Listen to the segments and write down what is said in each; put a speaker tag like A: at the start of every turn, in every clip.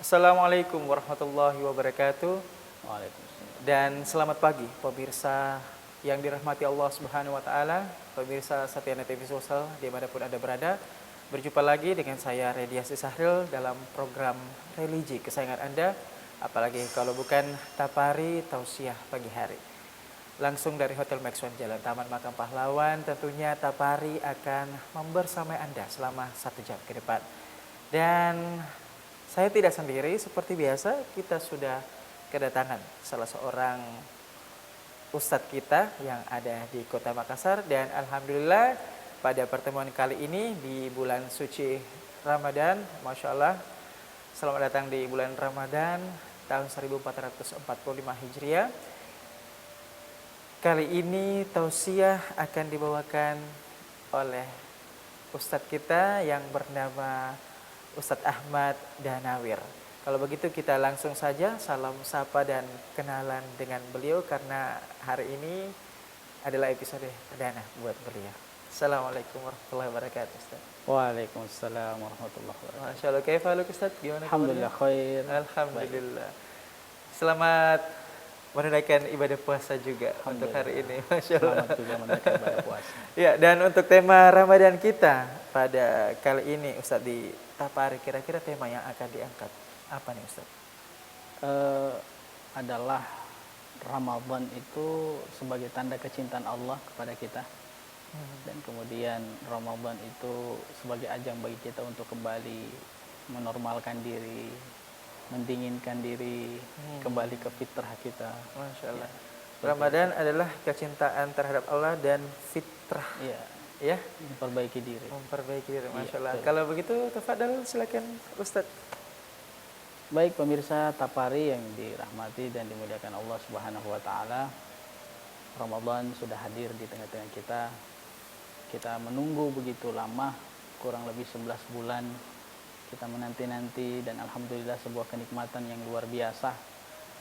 A: Assalamualaikum warahmatullahi wabarakatuh.
B: Waalaikumsalam.
A: Dan selamat pagi pemirsa yang dirahmati Allah Subhanahu wa taala, pemirsa Satyana TV Sosial dimanapun Anda berada. Berjumpa lagi dengan saya Rediasi Sahril dalam program religi kesayangan Anda, apalagi kalau bukan Tapari Tausiah Pagi Hari. Langsung dari Hotel Maxwan Jalan Taman Makam Pahlawan, tentunya Tapari akan membersamai Anda selama 1 jam ke depan. Dan saya tidak sendiri, seperti biasa kita sudah kedatangan salah seorang ustadz kita yang ada di Kota Makassar. Dan alhamdulillah pada pertemuan kali ini di bulan suci Ramadan, Masya Allah, selamat datang di bulan Ramadan tahun 1445 Hijriah. Kali ini tausiah akan dibawakan oleh ustadz kita yang bernama Ustadz Ahmad Danawir. Kalau begitu kita langsung saja salam sapa dan kenalan dengan beliau, karena hari ini adalah episode perdana buat beliau. Assalamualaikum warahmatullahi wabarakatuh, Ustaz.
B: Waalaikumsalam warahmatullahi wabarakatuh.
A: Masya Allah, kaifa Ustaz? Gimana
B: Alhamdulillah khair.
A: Alhamdulillah. Selamat menunaikan ibadah puasa juga untuk hari ini. Masya Allah.
B: Selamat juga menunaikan ibadah puasa.
A: Ya, dan untuk tema Ramadan kita pada kali ini Ustaz di Tapari, kira-kira tema yang akan diangkat apa nih Ustaz?
B: Adalah Ramadan itu sebagai tanda kecintaan Allah kepada kita. Dan kemudian Ramadan itu sebagai ajang bagi kita untuk kembali menormalkan diri, mendinginkan diri, kembali ke fitrah kita.
A: Masya Allah. Ramadan adalah kecintaan terhadap Allah dan fitrah.
B: Iya,
A: Ya,
B: memperbaiki diri.
A: memperbaiki diri. Masya Allah.
B: betul.
A: Kalau begitu, tafadhal silakan Ustadz.
B: Baik pemirsa Tapari yang dirahmati dan dimuliakan Allah Subhanahu wa taala. Ramadan sudah hadir di tengah-tengah kita. Kita menunggu begitu lama, kurang lebih 11 bulan. Kita menanti-nanti dan alhamdulillah sebuah kenikmatan yang luar biasa.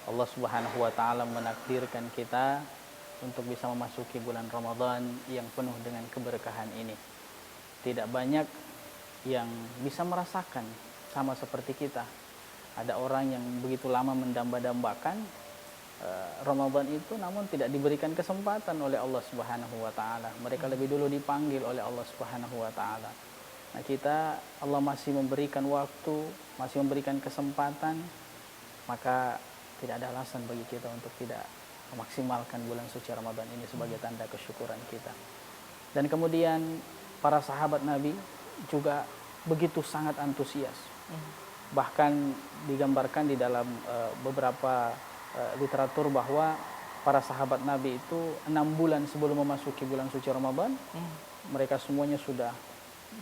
B: Allah Subhanahu wa taala menakdirkan kita untuk bisa memasuki bulan Ramadan yang penuh dengan keberkahan ini. Tidak banyak yang bisa merasakan sama seperti kita. Ada orang yang begitu lama mendamba-dambakan Ramadan itu, namun tidak diberikan kesempatan oleh Allah Subhanahu wa taala. Mereka lebih dulu dipanggil oleh Allah Subhanahu wa taala. Nah, kita, Allah masih memberikan waktu, masih memberikan kesempatan, maka tidak ada alasan bagi kita untuk tidak memaksimalkan bulan suci Ramadan ini sebagai tanda kesyukuran kita. Dan kemudian para sahabat Nabi juga begitu sangat antusias. Bahkan digambarkan di dalam beberapa literatur bahwa para sahabat Nabi itu 6 bulan sebelum memasuki bulan suci Ramadan, mereka semuanya sudah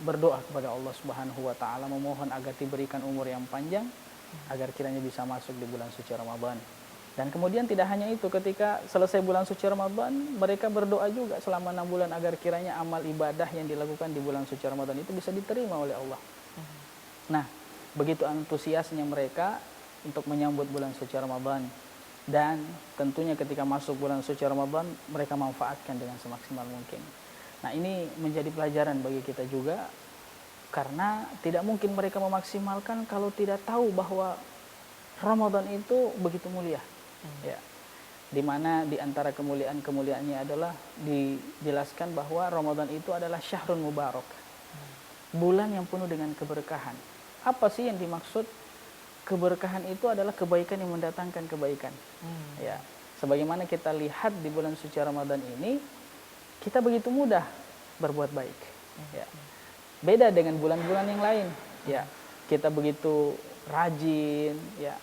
B: berdoa kepada Allah Subhanahu wa taala, memohon agar diberikan umur yang panjang agar kiranya bisa masuk di bulan suci Ramadan. Dan kemudian tidak hanya itu, ketika selesai bulan suci Ramadan, mereka berdoa juga selama 6 bulan agar kiranya amal ibadah yang dilakukan di bulan suci Ramadan itu bisa diterima oleh Allah. Nah, begitu antusiasnya mereka untuk menyambut bulan suci Ramadan. Dan tentunya ketika masuk bulan suci Ramadan, mereka manfaatkan dengan semaksimal mungkin. Nah, ini menjadi pelajaran bagi kita juga, karena tidak mungkin mereka memaksimalkan kalau tidak tahu bahwa Ramadan itu begitu mulia. Ya. Di mana di antara kemuliaan-kemuliaannya adalah dijelaskan bahwa Ramadan itu adalah syahrun mubarak. Bulan yang penuh dengan keberkahan. Apa sih yang dimaksud? Keberkahan itu adalah kebaikan yang mendatangkan kebaikan. Ya. Sebagaimana kita lihat di bulan suci Ramadan ini, kita begitu mudah berbuat baik. Ya. Beda dengan bulan-bulan yang lain. Ya. Kita begitu rajin. Ya.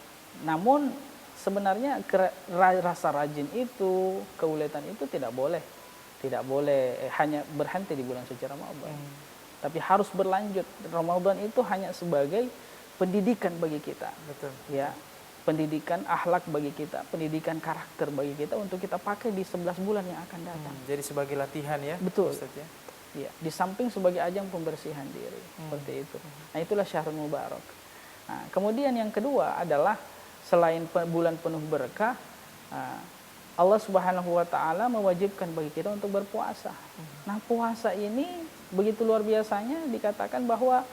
B: Namun sebenarnya rasa rajin itu, keuletan itu tidak boleh hanya berhenti di bulan suci Ramadan. Tapi harus berlanjut. Ramadan itu hanya sebagai pendidikan bagi kita.
A: Betul.
B: Ya. Pendidikan akhlak bagi kita, pendidikan karakter bagi kita untuk kita pakai di 11 bulan yang akan datang.
A: Jadi sebagai latihan ya.
B: Betul.
A: Ustaz, ya.
B: Ya, di samping sebagai ajang pembersihan diri, seperti itu. Nah, itulah syahrul mubarak. Nah, kemudian yang kedua adalah selain bulan penuh berkah, Allah Subhanahu wa taala mewajibkan bagi kita untuk berpuasa. Nah, puasa ini begitu luar biasanya, dikatakan bahwa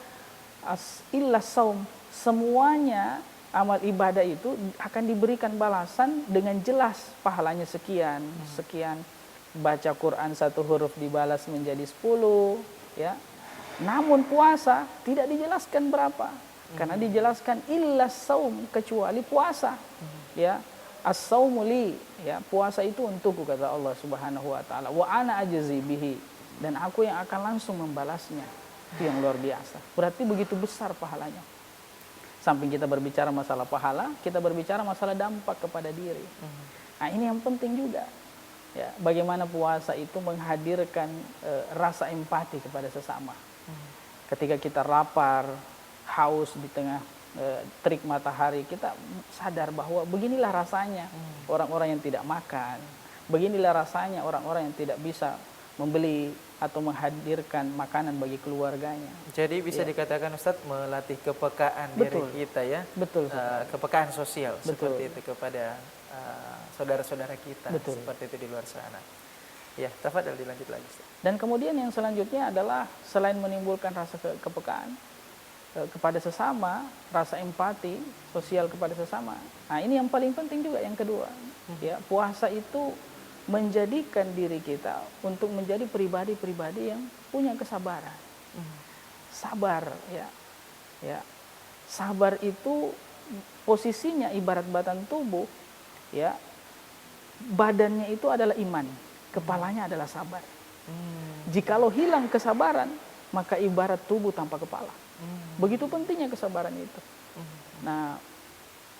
B: illa saum, semuanya amal ibadah itu akan diberikan balasan dengan jelas, pahalanya sekian, sekian. Baca Quran satu huruf dibalas menjadi 10, ya. Namun puasa tidak dijelaskan berapa, karena dijelaskan illa saum, kecuali puasa, ya. As-saumu li, ya, puasa itu untukku, kata Allah Subhanahu wa taala, wa ana ajzi bihi, dan aku yang akan langsung membalasnya. Itu yang luar biasa. Berarti begitu besar pahalanya. Samping kita berbicara masalah pahala, kita berbicara masalah dampak kepada diri. Nah, ini yang penting juga. Ya, bagaimana puasa itu menghadirkan rasa empati kepada sesama. Ketika kita lapar, haus di tengah terik matahari, kita sadar bahwa beginilah rasanya orang-orang yang tidak makan. Beginilah rasanya orang-orang yang tidak bisa membeli atau menghadirkan makanan bagi keluarganya.
A: Jadi bisa dikatakan Ustadz melatih kepekaan
B: Betul.
A: diri kita, ya.
B: Betul.
A: Kepekaan sosial.
B: Betul.
A: Seperti itu kepada saudara-saudara kita.
B: Betul.
A: Seperti itu di luar sana. Ya, tafadhal dilanjut lagi Ustadz.
B: Dan kemudian yang selanjutnya adalah selain menimbulkan rasa kepekaan kepada sesama, rasa empati sosial kepada sesama. Nah, ini yang paling penting juga yang kedua. Ya, puasa itu menjadikan diri kita untuk menjadi pribadi-pribadi yang punya kesabaran. Sabar, ya. Ya. Sabar itu posisinya ibarat batang tubuh, ya. Badannya itu adalah iman, kepalanya adalah sabar. Jikalau hilang kesabaran, maka ibarat tubuh tanpa kepala. Begitu pentingnya kesabaran itu. Nah,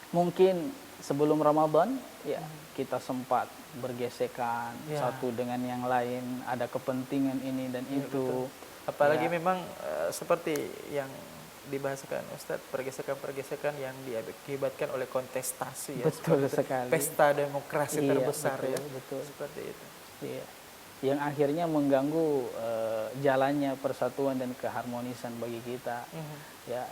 B: mungkin sebelum Ramadan, ya, kita sempat bergesekan satu dengan yang lain, ada kepentingan ini dan itu.
A: Betul. Apalagi memang seperti yang dibahasakan Ustadz, pergesekan-pergesekan yang diakibatkan oleh kontestasi, ya.
B: Betul sekali.
A: Pesta demokrasi terbesar,
B: betul,
A: ya.
B: Betul.
A: Seperti itu.
B: Iya. Yang akhirnya mengganggu jalannya persatuan dan keharmonisan bagi kita. Ya,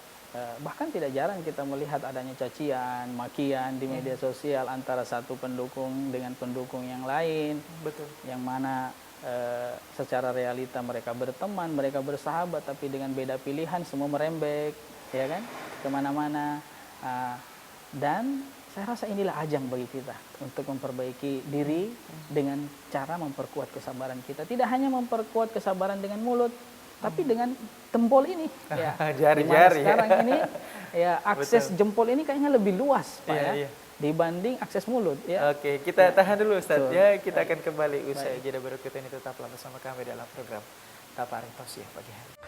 B: bahkan tidak jarang kita melihat adanya cacian, makian di media sosial antara satu pendukung dengan pendukung yang lain.
A: Betul.
B: Yang mana secara realita mereka berteman, mereka bersahabat, tapi dengan beda pilihan semua merembek, ya kan, kemana-mana. Dan saya rasa inilah ajang bagi kita untuk memperbaiki diri dengan cara memperkuat kesabaran kita. Tidak hanya memperkuat kesabaran dengan mulut, tapi dengan jempol ini. Ya.
A: Jari-jari.
B: Sekarang ini, ya, akses jempol ini kayaknya lebih luas, Pak, ya.
A: Iya.
B: Dibanding akses mulut, ya.
A: Oke, kita tahan dulu Ustadz.
B: Betul.
A: Ya, kita akan kembali usai jeda berikut ini. Tetaplah bersama kami dalam program Taparing Tausiah pagi hari.